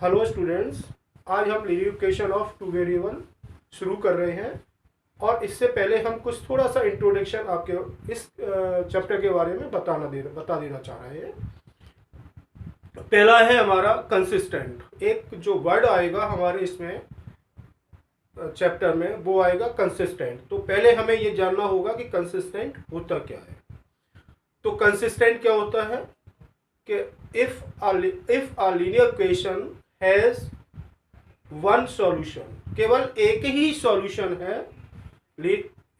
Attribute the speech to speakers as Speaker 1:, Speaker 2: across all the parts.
Speaker 1: Hello students, आज हम linear equation of two variable शुरू कर रहे हैं। और इससे पहले हम कुछ थोड़ा सा इंट्रोडक्शन आपके इस चैप्टर के बारे में बता देना चाह रहे हैं। पहला है हमारा कंसिस्टेंट। एक जो वर्ड आएगा हमारे इसमें चैप्टर में वो आएगा कंसिस्टेंट। तो पहले हमें ये जानना होगा कि कंसिस्टेंट होता क्या है। तो कंसिस्टेंट क्या होता है कि if a linear equation has one solution, केवल एक ही सॉल्यूशन है।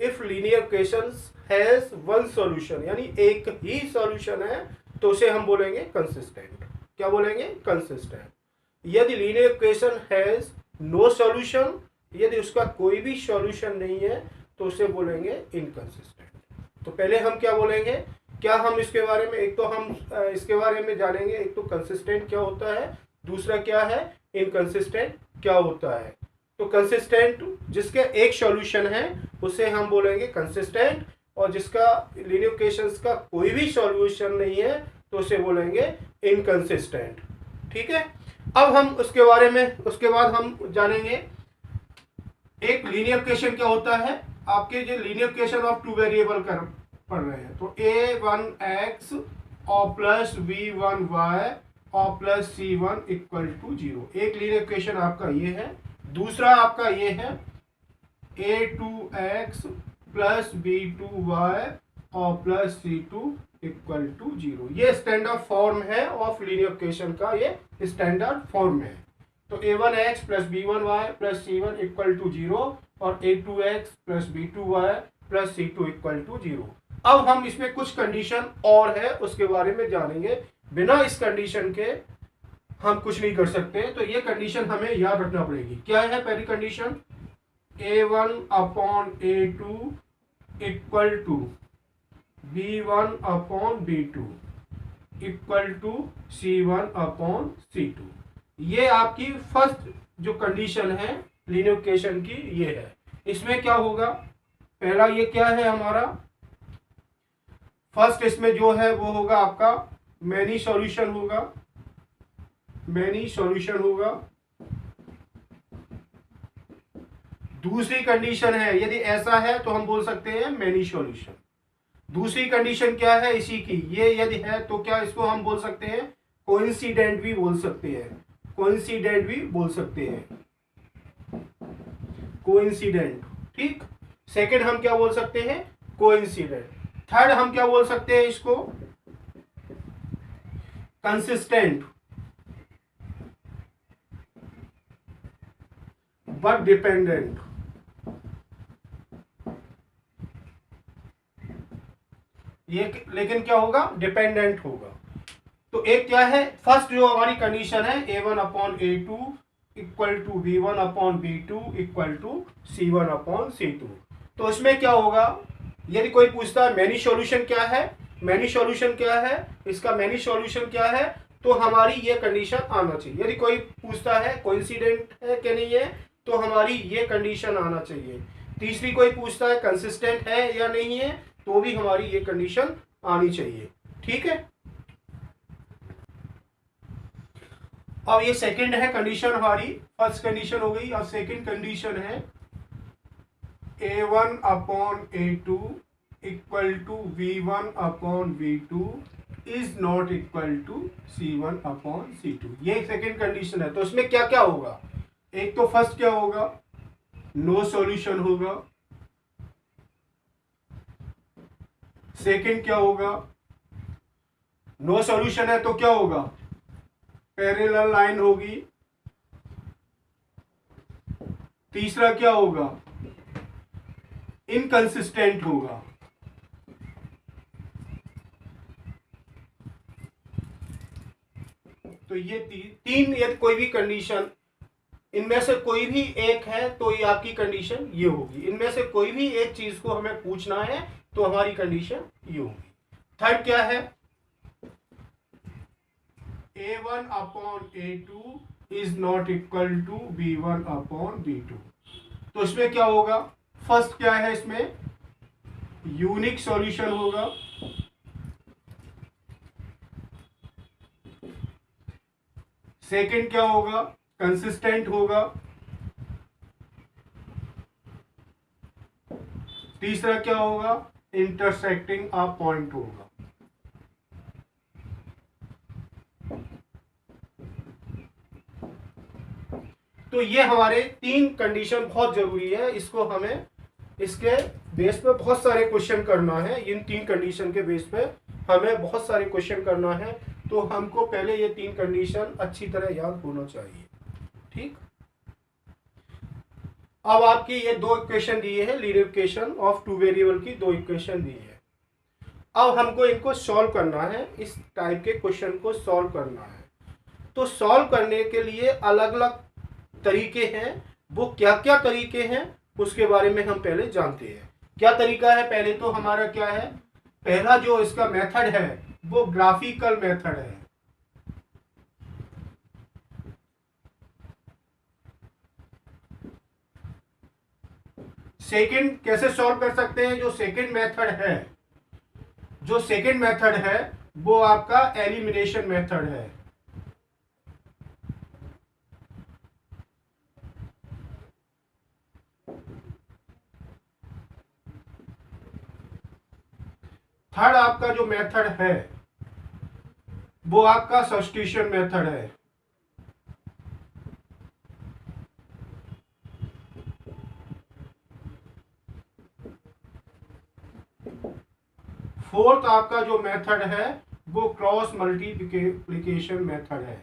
Speaker 1: If linear equations has one solution, यानी एक ही सॉल्यूशन है, तो उसे हम बोलेंगे कंसिस्टेंट। क्या बोलेंगे? कंसिस्टेंट। यदि linear equation has no solution, यदि उसका कोई भी सॉल्यूशन नहीं है, तो उसे बोलेंगे इनकंसिस्टेंट। तो पहले हम क्या बोलेंगे, क्या हम इसके बारे में, एक तो हम इसके बारे में जानेंगे, एक तो कंसिस्टेंट क्या होता है, दूसरा क्या है इनकंसिस्टेंट क्या होता है। तो कंसिस्टेंट जिसके एक सॉल्यूशन है उसे हम बोलेंगे कंसिस्टेंट, और जिसका लीनियर इक्वेशंस का कोई भी सॉल्यूशन नहीं है तो उसे बोलेंगे इनकंसिस्टेंट। ठीक है। अब हम उसके बारे में, उसके बाद हम जानेंगे एक लीनियर इक्वेशन क्या होता है। आपके जो linear equation of two variable कर पढ़ रहे हैं, तो a1x और प्लस b1y और प्लस c1 इक्वल टू 0, एक लीनियर इक्वेशन आपका ये है। दूसरा आपका ये है a2x प्लस b2y और प्लस c2 इक्वल टू 0। ये स्टैंडर्ड फॉर्म है ऑफ लीनियर इक्वेशन का, ये स्टैंडर्ड फॉर्म है। तो a1x plus b1y plus c1 equal to 0 और a2x plus b2y plus c2 equal to 0। अब हम इसमें कुछ कंडीशन और है उसके बारे में जानेंगे। बिना इस कंडीशन के हम कुछ नहीं कर सकते, तो ये कंडीशन हमें याद रखना पड़ेगी। क्या है पहली condition? a1 upon a2 equal to b1 upon b2 equal to c1 upon c2। ये आपकी फर्स्ट जो कंडीशन है लीनियर इक्वेशन की, ये है। इसमें क्या होगा, पहला ये क्या है हमारा फर्स्ट, इसमें जो है वो होगा आपका मैनी सॉल्यूशन होगा, मैनी सॉल्यूशन होगा। दूसरी कंडीशन है, यदि ऐसा है तो हम बोल सकते हैं मैनी सॉल्यूशन। दूसरी कंडीशन क्या है इसी की, ये यदि है तो क्या इसको हम बोल सकते हैं कोइंसिडेंट भी बोल सकते हैं, कोइंसिडेंट भी बोल सकते हैं, कोइंसिडेंट। ठीक। सेकंड हम क्या बोल सकते हैं? कोइंसिडेंट। थर्ड हम क्या बोल सकते हैं इसको? Consistent but dependent. ये लेकिन क्या होगा? डिपेंडेंट होगा। तो एक क्या है, फर्स्ट जो हमारी कंडीशन है a1 upon a2 equal to b1 upon b2 equal to c1 upon c2। तो इसमें क्या होगा, यदि कोई पूछता है मैनी सॉल्यूशन क्या है, मैनी सॉल्यूशन क्या है, इसका मैनी सॉल्यूशन क्या है, तो हमारी ये कंडीशन आना चाहिए। यदि कोई पूछता है कोइंसिडेंट है कि नहीं है, तो हमारी ये कंडीशन आना चाहिए। तीसरी कोई पूछता है कंसिस्टेंट है या नहीं है, तो भी हमारी ये कंडीशन आनी चाहिए। ठीक है। अब ये सेकंड है कंडीशन हमारी, फर्स्ट कंडीशन हो गई। अब सेकंड कंडीशन है a1 upon a2 equal to v1 upon v2 is not equal to c1 upon c2। ये सेकंड कंडीशन है। तो इसमें क्या क्या होगा, एक तो फर्स्ट क्या होगा, नो सॉल्यूशन होगा। सेकंड क्या होगा, नो सॉल्यूशन है तो क्या होगा, पैरेलल लाइन होगी। तीसरा क्या होगा, इनकंसिस्टेंट होगा। तो ये तीन, यदि कोई भी कंडीशन इनमें से कोई भी एक है तो ये आपकी कंडीशन ये होगी। इनमें से कोई भी एक चीज को हमें पूछना है तो हमारी कंडीशन ये होगी। थर्ड क्या है, a1 upon a2 is not equal to b1 upon b2। तो इसमें क्या होगा, फर्स्ट क्या है, इसमें यूनिक सॉल्यूशन होगा। सेकंड क्या होगा, कंसिस्टेंट होगा। तीसरा क्या होगा, इंटरसेक्टिंग अ पॉइंट होगा। तो ये हमारे तीन कंडीशन बहुत जरूरी है, इसको हमें इसके बेस पे बहुत सारे क्वेश्चन करना है। इन तीन कंडीशन के बेस पे हमें बहुत सारे क्वेश्चन करना है, तो हमको पहले ये तीन कंडीशन अच्छी तरह याद होना चाहिए। ठीक, अब आपकी ये दो इक्वेशन दिए हैं, linear equation of two variable की दो इक्वेशन दी है। अब हमको इनको सॉल्व करना है, इस टाइप के क्वेश्चन को सॉल्व करना है। तो सॉल्व करने के लिए अलग अलग तरीके हैं, वो क्या क्या तरीके हैं उसके बारे में हम पहले जानते हैं। क्या तरीका है, पहले तो हमारा क्या है, पहला जो इसका मेथड है वो ग्राफिकल मेथड है। सेकंड कैसे सॉल्व कर सकते हैं, जो सेकंड मेथड है वो आपका एलिमिनेशन मेथड है। थर्ड आपका जो मेथड है वो आपका सब्स्टिट्यूशन मेथड है। फोर्थ आपका जो मेथड है वो क्रॉस मल्टीप्लिकेशन मेथड है।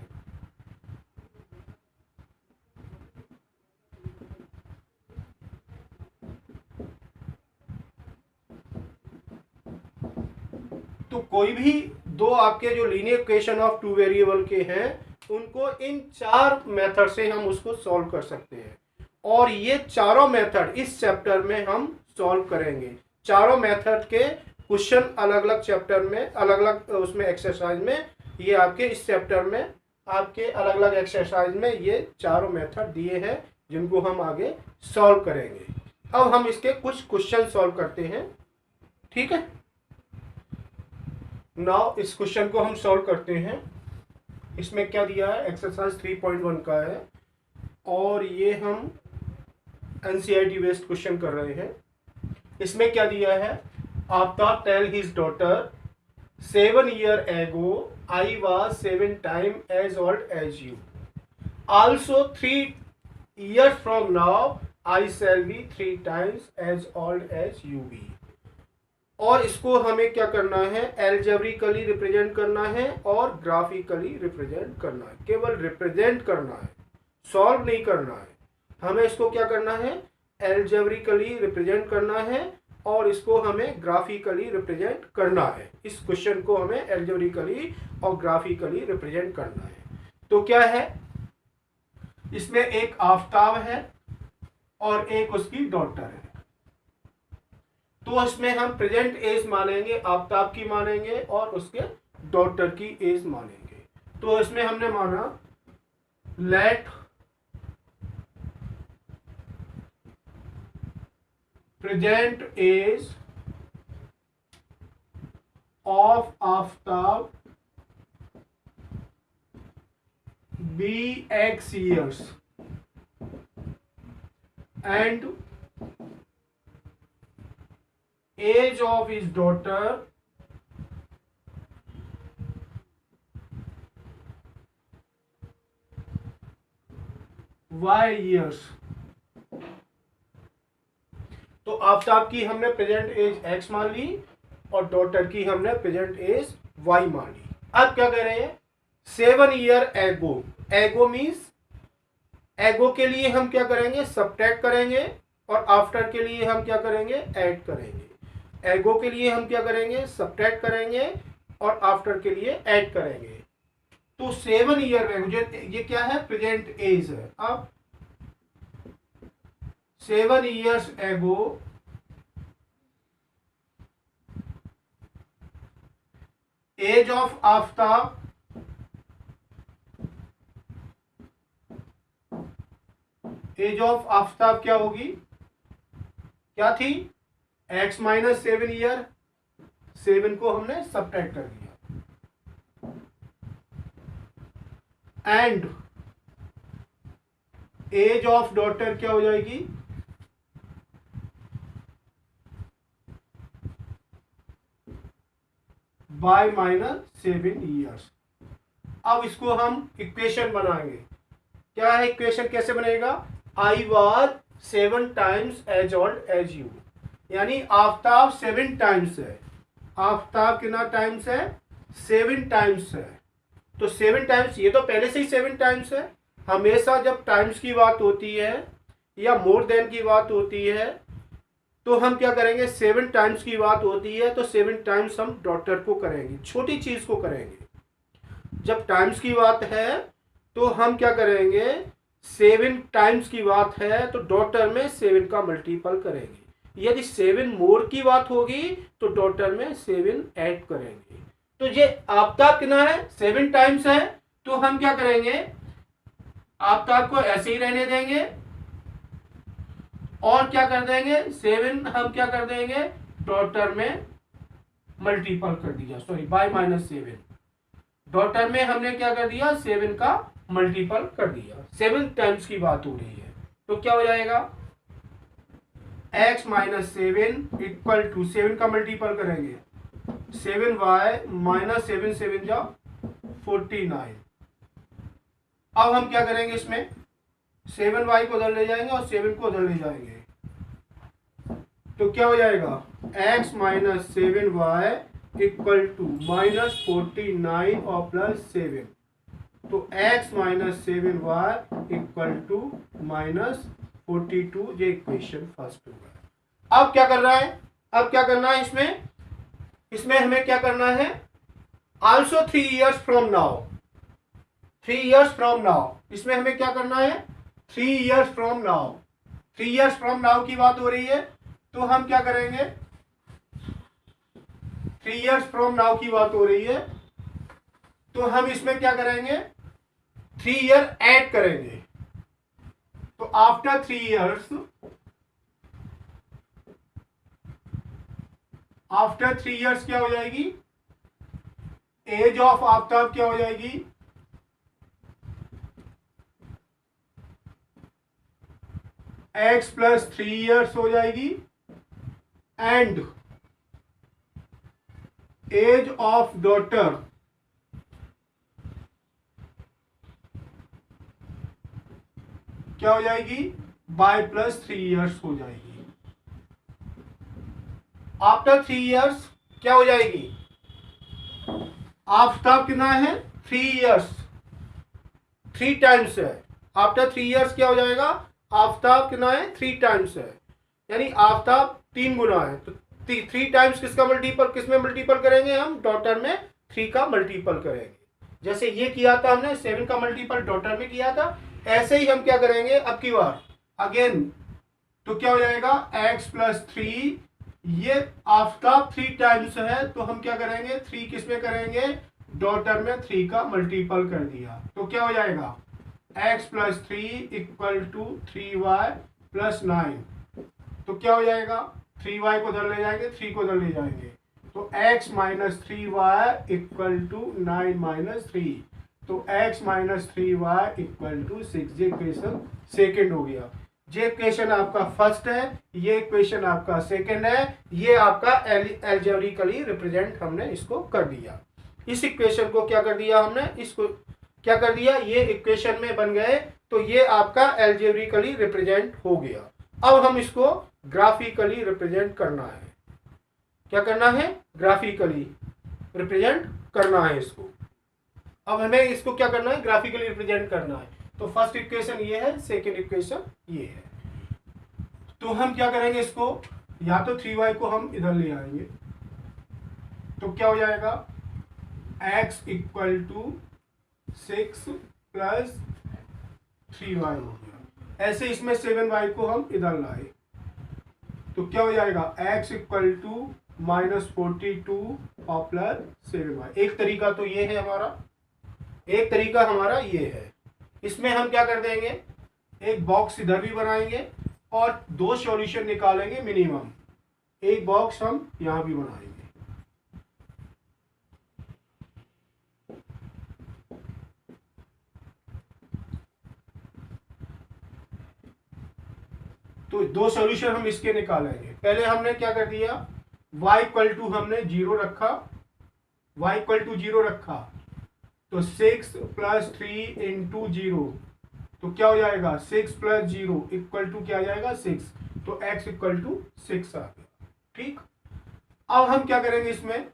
Speaker 1: तो कोई भी दो आपके जो linear equation of two variable के हैं उनको इन चार मेथड से हम उसको सॉल्व कर सकते हैं, और ये चारों मेथड इस चैप्टर में हम सॉल्व करेंगे। चारों मेथड के क्वेश्चन अलग अलग चैप्टर में, अलग अलग उसमें एक्सरसाइज में, ये आपके इस चैप्टर में आपके अलग अलग एक्सरसाइज में ये चारों मेथड दिए हैं जिनको हम आगे सॉल्व करेंगे। अब हम इसके कुछ क्वेश्चन सॉल्व करते हैं। ठीक है, नाउ इस क्वेश्चन को हम सॉल्व करते हैं। इसमें क्या दिया है, एक्सरसाइज 3.1 का है, और ये हम एनसीईआरटी बेस्ड क्वेश्चन कर रहे हैं। इसमें क्या दिया है, Aftab tell his daughter 7 years ago I was 7 times as old as you, also 3 years from now I shall be 3 times as old as you be। और इसको हमें क्या करना है, एल्जेब्रिकली रिप्रेजेंट करना है और ग्राफिकली रिप्रेजेंट करना है। केवल रिप्रेजेंट करना है, सॉल्व नहीं करना है। हमें इसको क्या करना है, एल्जेब्रिकली रिप्रेजेंट करना है और इसको हमें ग्राफिकली रिप्रेजेंट करना है। इस क्वेश्चन को हमें एल्जेब्रिकली और ग्राफिकली रिप्रेजेंट करना है। तो क्या है, इसमें एक आफ्ताब है और एक उसकी डॉटर है। तो इसमें हम प्रेजेंट एज मानेंगे, आफ्ताब की मानेंगे और उसके डॉटर की एज मानेंगे। तो इसमें हमने माना let present age of Aftab be X years and age of his daughter Y years। तो आफ्ताब की हमने प्रेजेंट एज X मान ली और डॉटर की हमने प्रेजेंट एज Y मान ली। अब क्या कह रहे हैं, 7 years ago, एगो मीन्स एगो के लिए हम क्या करेंगे, सब्ट्रैक्ट करेंगे, और आफ्टर के लिए हम क्या करेंगे, ऐड करेंगे। एगो के लिए हम क्या करेंगे, सब्ट्रैक्ट करेंगे और आफ्टर के लिए ऐड करेंगे। तो 7 years में ये क्या है, प्रेजेंट एज है। अब 7 years ago age of Aftab age of Aftab क्या होगी, क्या थी, x माइनस 7 ईयर, 7 को हमने सब्ट्रैक्ट कर दिया, एंड एज ऑफ डॉटर क्या हो जाएगी, बाय -7 years। अब इसको हम इक्वेशन बनाएंगे। क्या है इक्वेशन, कैसे बनेगा, I was 7 times as old as you, यानी आफ्ताब 7 times है। आफ्ताब कितना टाइम्स है, 7 times है। तो 7 times, ये तो पहले से ही 7 times है। हमेशा जब टाइम्स की बात होती है या मोर देन की बात होती है तो हम क्या करेंगे, 7 times की बात होती है तो 7 times हम डॉटर को करेंगे, छोटी चीज को करेंगे। जब टाइम्स की बात है तो हम क्या करेंगे, 7 times की बात है तो डॉटर में 7 का मल्टीपल करेंगे। यदि 7 मोर की बात होगी तो डॉटर में 7 ऐड करेंगे। तो ये आफ्ताब कितना है, 7 times है, तो हम क्या करेंगे, आफ्ताब को ऐसे ही रहने देंगे और क्या कर देंगे, 7 हम क्या कर देंगे, डॉटर में मल्टीपल कर दिया, सॉरी बाय -7। डॉटर में हमने क्या कर दिया, 7 का मल्टीपल कर दिया। 7 times की बात हो रही है तो क्या हो जाएगा, x -7 इक्वल टू 7 का मल्टीपल करेंगे, 7y -7 7 जा 49। अब हम क्या करेंगे, इसमें 7y को उधर ले जाएंगे और 7 को उधर ले जाएंगे तो क्या हो जाएगा, x -7y इक्वल टू -49 और +7। तो x -7y इक्वल टू -42, ये इक्वेशन फर्स्ट होगा। अब क्या कर रहा है, अब क्या करना है इसमें, इसमें हमें क्या करना है, also 3 years from now, 3 years from now, इसमें हमें क्या करना है, 3 years from now. 3 years from now की बात हो रही है तो हम क्या करेंगे, 3 years फ्रॉम नाउ की बात हो रही है तो हम इसमें क्या करेंगे, 3 year ऐड करेंगे। तो आफ्टर 3 years, आफ्टर 3 years क्या हो जाएगी, एज ऑफ आफ्ताब क्या हो जाएगी, x + 3 years हो जाएगी एंड एज ऑफ डॉटर क्या हो जाएगी, बाय +3 years हो जाएगी। आफ्टर 3 years क्या हो जाएगी, आफ्ताब कितना है, 3 years, 3 times है। आफ्टर 3 years क्या हो जाएगा, आफ्ताब कितना है, 3 times है, यानी आफ्ताब 3 गुना है। तो 3 times किसका मल्टीपल, किसमें मल्टीपल करेंगे हम, डॉटर में 3 का मल्टीपल करेंगे। जैसे ये किया था हमने, 7 का मल्टीपल डॉटर में किया था, ऐसे ही हम क्या करेंगे अब की बार अगेन। तो क्या हो जाएगा, x + 3, ये आफ्ताब 3 times है तो हम क्या करेंगे, 3 किसमें करेंगे, डॉटर में 3 का मल्टीपल कर दिया तो क्या हो जाएगा, x + 3 इक्वल टू 3y + 9। तो क्या हो जाएगा, 3y को उधर ले जाएंगे, 3 को उधर ले जाएंगे तो x - 3y इक्वल टू 9 - 3। तो x - 3y इक्वल टू 6। ये इक्वेशन सेकेंड हो गया। ये इक्वेशन आपका फर्स्ट है, ये इक्वेशन आपका सेकेंड है, ये आपका एल्जेब्रिकली रिप्रेजेंट हमने इसको कर दिया। इस इक्वेशन को क्या कर दिया हमने, इसको क्या कर दिया, ये इक्वेशन में बन गए तो ये आपका एल्जेब्रिकली रिप्रेजेंट हो गया। अब हम इसको ग्राफिकली रिप्रेजेंट करना है। क्या करना है, ग्राफिकली रिप्रेजेंट करना है इसको। अब हमें इसको क्या करना है, ग्राफिकली रिप्रेजेंट करना है। तो फर्स्ट इक्वेशन ये है, सेकेंड इक्वेशन ये है। तो हम क्या करेंगे इसको, या तो 3y को हम इधर ले आएंगे तो क्या हो जाएगा, x इक्वल टू 6 + 3y हो गया। ऐसे इसमें 7y को हम इधर लाए तो क्या हो जाएगा, x इक्वल टू -42 और +7y। एक तरीका तो ये है हमारा, एक तरीका हमारा ये है। इसमें हम क्या कर देंगे, एक बॉक्स इधर भी बनाएंगे और 2 सॉल्यूशन निकालेंगे मिनिमम। एक बॉक्स हम यहां भी बनाएंगे। तो दो सॉल्यूशन हम इसके निकालेंगे। पहले हमने क्या कर दिया, y इक्वल टू हमने 0 रखा, y इक्वल टू 0 रखा, तो 6 प्लस 3 इंटू 0, तो क्या हो जाएगा 6 प्लस 0 इक्वल टू क्या आ जाएगा 6, तो x इक्वल टू 6 आ गया। ठीक, अब हम क्या करेंगे, इसमें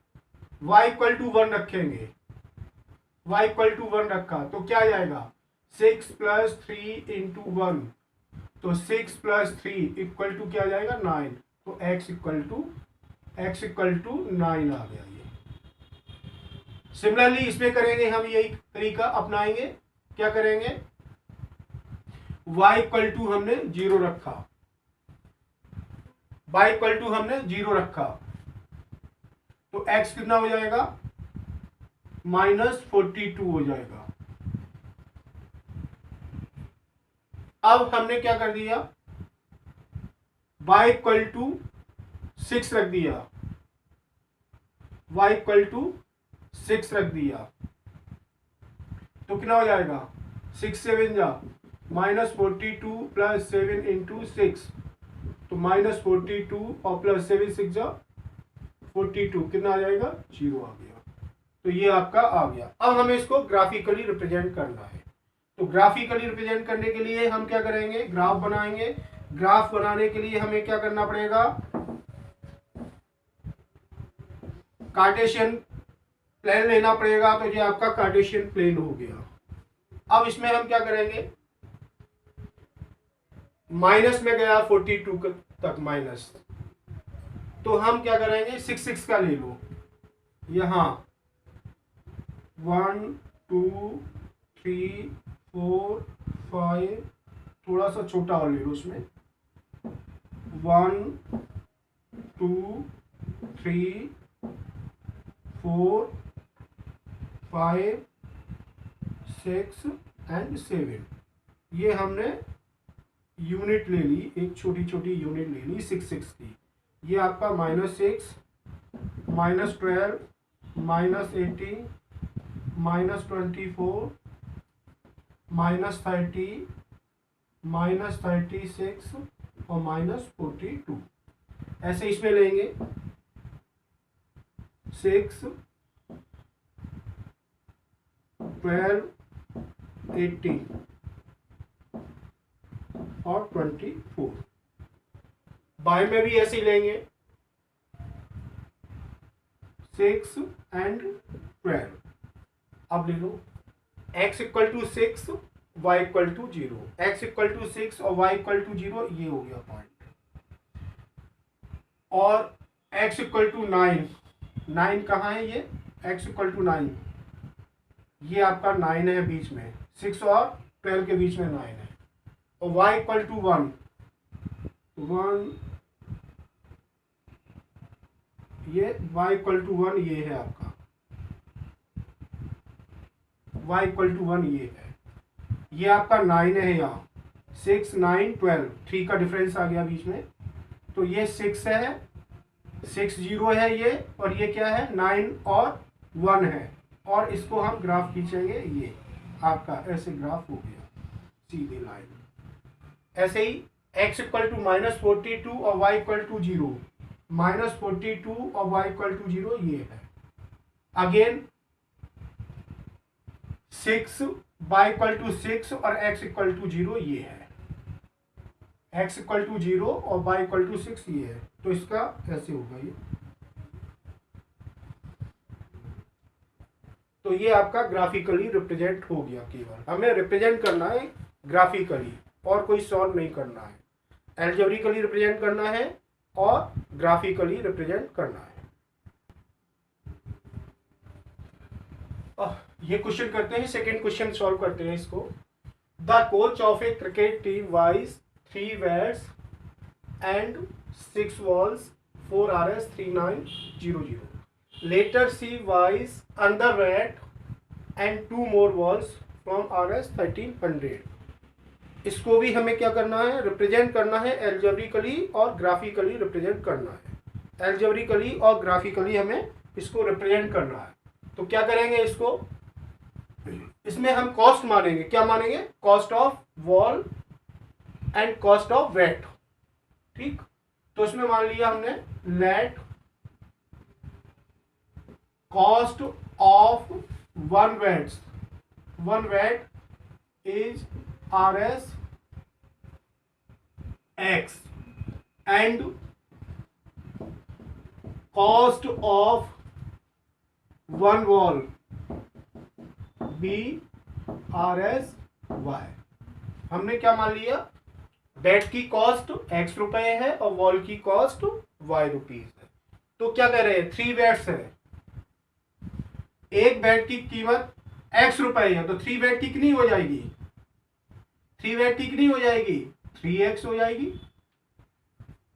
Speaker 1: y इक्वल टू 1 रखेंगे, y इक्वल टू 1 रखा तो क्या आ जाएगा 6 प्लस 3 इंटू 1, तो 6 प्लस 3 इक्वल टू क्या आ जाएगा 9, तो x इक्वल टू 9 आ गया। ये सिमिलरली इसमें करेंगे हम, यही तरीका अपनाएंगे। क्या करेंगे, y इक्वल टू हमने 0 रखा, y इक्वल टू हमने 0 रखा, तो x कितना हो जाएगा -42 हो जाएगा। अब हमने क्या कर दिया, y इक्वल टू 6 रख दिया, y इक्वल टू 6 रख दिया, तो कितना हो जाएगा 6 7 जा -42 प्लस 7 इंटू 6, तो -42 और प्लस 7 6 जा 42, कितना आ जाएगा 0 आ गया। तो ये आपका आ गया। अब हमें इसको ग्राफिकली रिप्रेजेंट करना है, तो ग्राफिकली रिप्रेजेंट करने के लिए हम क्या करेंगे, ग्राफ बनाएंगे। ग्राफ बनाने के लिए हमें क्या करना पड़ेगा, कार्टेशियन प्लेन लेना पड़ेगा, तो ये आपका कार्टेशियन प्लेन हो गया। अब इसमें हम क्या करेंगे, माइनस में गया 42 तक माइनस, तो हम क्या करेंगे 6 6 का ले लो, यहां 1 2 3 4 5, थोड़ा सा छोटा और ले लो उसमें, 1 2 3 4 5 6 एंड 7, ये हमने यूनिट ले ली, एक छोटी छोटी यूनिट ले ली 6 6 की। ये आपका -6 -12 -18 -24 -30 -36 और -42, ऐसे इसमें लेंगे 6 12 18 और 24। बाएं में भी ऐसे ही लेंगे 6 एंड 12। अब ले लो x equal to 6 y equal to 0, x equal to 6 और y इक्वल टू 0, ये हो गया पॉइंट। और x इक्वल टू 9, 9 कहाँ है, ये x इक्वल टू 9, ये आपका 9 है बीच में, 6 और 12 के बीच में 9 है। और y इक्वल टू 1, 1, ये y इक्वल टू 1 ये है आपका, y इक्वल टू 1 ये है, ये आपका 9 है यहाँ, 6 9 12, 3 का डिफरेंस आ गया बीच में, तो ये 6 है, 6 0 है ये, और ये क्या है 9 और 1 है, और इसको हम ग्राफ खींचेंगे, ये आपका ऐसे ग्राफ हो गया सीधी लाइन। ऐसे ही x इक्वल टू -42 और y इक्वल टू 0, -42 और y इक्वल टू 0 ये है। अगेन 6 y इक्वल टू 6 और x इक्वल टू 0 ये है, x इक्वल टू 0 और y इक्वल टू 6 ये है, तो इसका ऐसे होगा ये। तो ये आपका ग्राफिकली रिप्रेजेंट हो गया, केवल हमें रिप्रेजेंट करना है ग्राफिकली, और कोई सॉल्व नहीं करना है, एल्जेब्रिकली रिप्रेजेंट करना है और ग्राफिकली रिप्रेजेंट करना है। ये क्वेश्चन करते हैं, सेकंड क्वेश्चन सॉल्व करते हैं इसको। The coach of A cricket team wise 3 bats and 6 balls 4 RS 3900. Later she was under bat and 2 more balls from RS 1300. इसको भी हमें क्या करना है, रिप्रेजेंट करना है, एल्जेब्रिकली और ग्राफिकली रिप्रेजेंट करना है। एल्जेब्रिकली और ग्राफिकली हमें इसको रिप्रेजेंट करना है। तो क्या करेंगे इसको, इसमें हम कॉस्ट मानेंगे, क्या मानेंगे, cost of ball and cost of bat. ठीक, तो इसमें मान लिया हमने let cost of one weight is RS X and cost of one wall be RS Y। हमने क्या मान लिया, बेड की कॉस्ट X रुपए है और वॉल की कॉस्ट Y रुपीज है। तो क्या कह रहे हैं, 3 बेड्स है, एक बेड की कीमत X रुपए है, तो 3 बेड की कितनी हो जाएगी, 3 बेड की कितनी हो जाएगी, 3x हो जाएगी।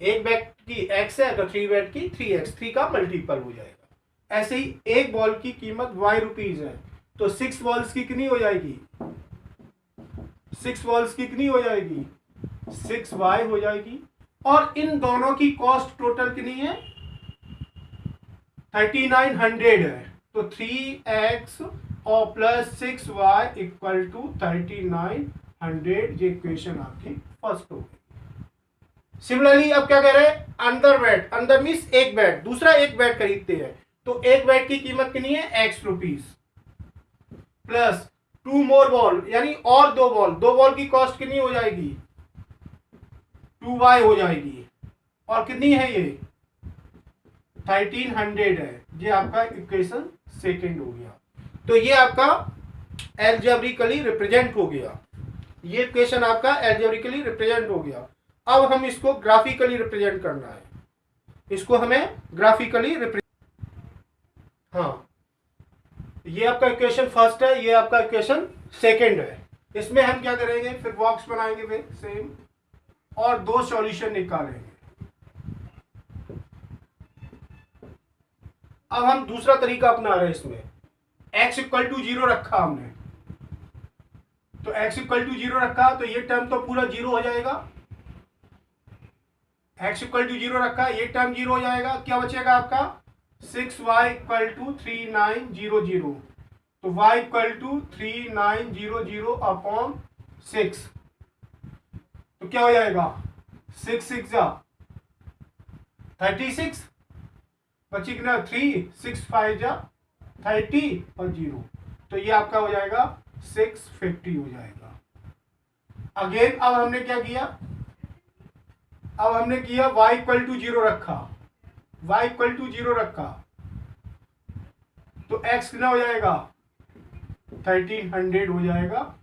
Speaker 1: एक बेड की x है तो 3 बेड की 3x, 3 का मल्टीपल हो जाएगा। ऐसे ही एक बॉल की कीमत y रुपीज है, तो 6 बॉल्स की कितनी हो जाएगी, 6 बॉल्स की कितनी हो जाएगी, 6y हो जाएगी। और इन दोनों की कॉस्ट टोटल कितनी है, 3900 है, तो 3x और प्लस 6y इक्वल टू 3900। ये इक्वेशन आपकी फर्स्ट हो गई। सिमिलरली अब क्या कह रहे हैं, अंदर बेड, अंदर मीन्स एक बेड, दूसरा एक बेड खरीदते हैं, तो एक बेड की कीमत कितनी है, x रुपीज प्लस 2 मोर बॉल, यानी और 2 बॉल, 2 बॉल की कॉस्ट कितनी हो जाएगी, 2y हो जाएगी। और कितनी है ये, 1300 है। ये आपका इक्वेशन सेकंड हो गया। तो ये आपका एल्जेब्रिकली रिप्रेजेंट हो गया, ये इक्वेशन आपका एल्जेब्रिकली रिप्रेजेंट हो गया। अब हम इसको ग्राफिकली रिप्रेजेंट करना है, इसको हमें ग्राफिकली रिप्रेजेंट, हाँ, ये आपका इक्वेशन फर्स्ट है, ये आपका इक्वेशन सेकंड है। इसमें हम क्या करेंगे, फिर बॉक्स बनाएंगे फिर सेम, और 2 सॉल्यूशन निकालेंगे। अब हम दूसरा तरीका अपना रहे हैं, इसमें x इक्वल टू 0 रखा हमने, तो x इक्वल टू 0 रखा, तो ये टर्म तो पूरा 0 हो जाएगा, x इक्वल टू 0 रखा, ये टर्म 0 हो जाएगा। क्या बचेगा आपका, 6y इक्वल टू 3900, तो y इक्वल टू 3900 अपॉन 6, तो क्या हो जाएगा, 6 6 जा 36, बची कितना 3, 6 5 जा 30 और 0, तो ये आपका हो जाएगा 650 हो जाएगा। अगेन अब हमने क्या किया, अब हमने किया y इक्वल टू 0 रखा, y इक्वल टू 0 रखा, तो x कितना हो जाएगा, 1300 हो जाएगा।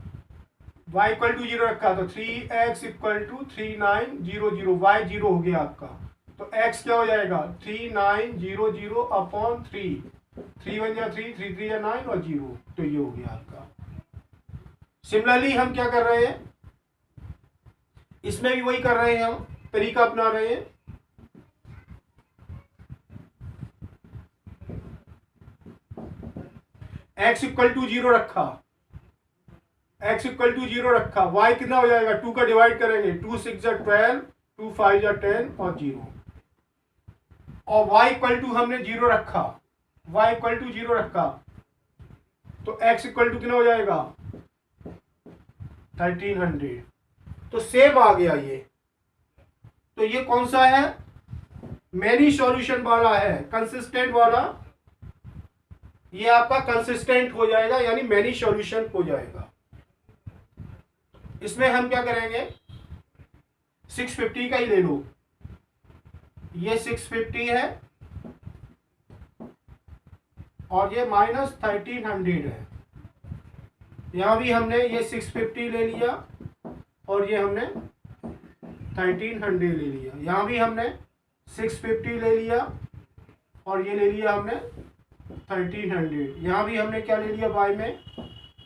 Speaker 1: y इक्वल टू 0 रखा, तो 3x इक्वल टू 3900, y 0 हो गया आपका, तो x क्या हो जाएगा, 3900 अपॉन 3, 3 1 जा 3, 3 3 जा 9 और 0, तो ये हो गया आपका। सिमिलरली हम क्या कर रहे हैं, इसमें भी वही कर रहे हैं, हम तरीका अपना रहे हैं। x इक्वल टू 0 रखा, x इक्वल टू 0 रखा, y कितना हो जाएगा, 2 का डिवाइड करेंगे, 2 6 जा 12, 2 5 जा 10 और 0, और y इक्वल टू हमने 0 रखा, y इक्वल टू 0 रखा, तो x इक्वल टू कितना हो जाएगा, 1300, तो सेम आ गया ये। तो ये कौन सा है, मेनी सॉल्यूशन वाला है, कंसिस्टेंट वाला, ये आपका कंसिस्टेंट हो जाएगा, यानी मेनी सॉल्यूशन हो जाएगा। इसमें हम क्या करेंगे, 650 का ही ले लो, ये 650 है और ये माइनस 1300 है, यहां भी हमने ये 650 ले लिया और ये हमने 1300 ले लिया, यहां भी हमने 650 ले लिया और ये ले लिया हमने 1300, यहां भी हमने क्या ले लिया, बाय में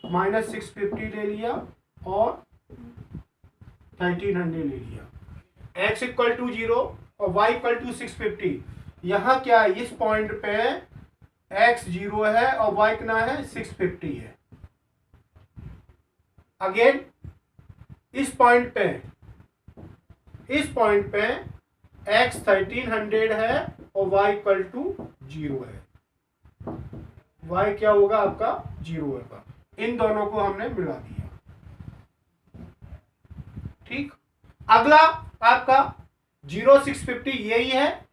Speaker 1: माइनस 650 ले लिया और 1300 ले लिया। x इक्वल टू 0 और y इक्वल टू 650, यहां क्या है, इस पॉइंट पे x 0 है और y कितना है, 650 है। अगेन इस पॉइंट पे x 1300 है और y इक्वल टू 0 है, y क्या होगा आपका 0 होगा। इन दोनों को हमने मिला दिया। ठीक, अगला आपका 0650 यही है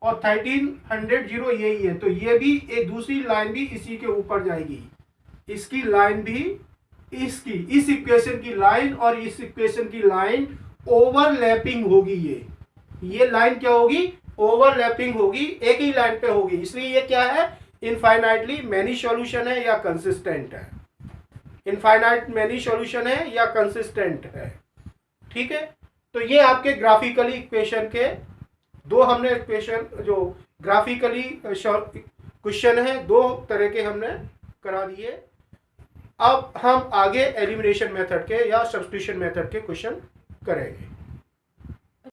Speaker 1: और 1300 यही है, तो ये भी एक दूसरी लाइन भी इसी के ऊपर जाएगी, इसकी लाइन भी इसकी, इस इक्वेशन की लाइन और इस इक्वेशन की लाइन ओवरलैपिंग होगी। ये लाइन क्या होगी, ओवरलैपिंग होगी, एक ही लाइन पे होगी, इसलिए ये क्या है, इनफाइनाइटली मैनी सॉल्यूशन है या कंसिस्टेंट है, इनफाइनाइट मैनी सॉल्यूशन है या कंसिस्टेंट है। ठीक है, तो ये आपके ग्राफिकली इक्वेशन के दो हमने इक्वेशन जो ग्राफिकली क्वेश्चन है दो तरह के हमने करा दिए। अब हम आगे एलिमिनेशन मेथड के या सब्स्टिट्यूशन मेथड के क्वेश्चन करेंगे।